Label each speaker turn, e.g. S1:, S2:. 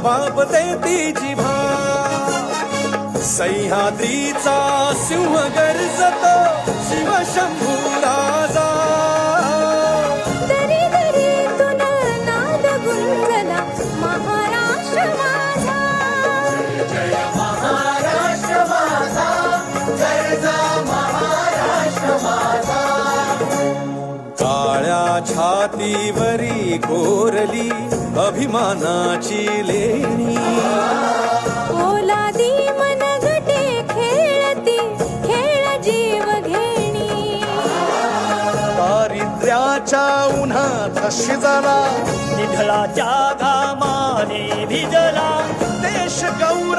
S1: वापते ती जिभा सह्याद्रीचा सिंह गर्जतो शिवशंभू राजा
S2: दरी दरीतून नाद गुंजला महाराष्ट्र माझा
S3: जय महाराष्ट्र माझा जय जा महाराष्ट्र माझा
S1: काळ्या छातीवरी कोरली अभिमानाची लेणी
S2: ओलादी मनगटे खेळती खेळ जीव घेणी
S1: दारिद्र्याच्या उन्हात शिजला
S4: निधळाच्या घामाने भिजला
S1: देश गौरव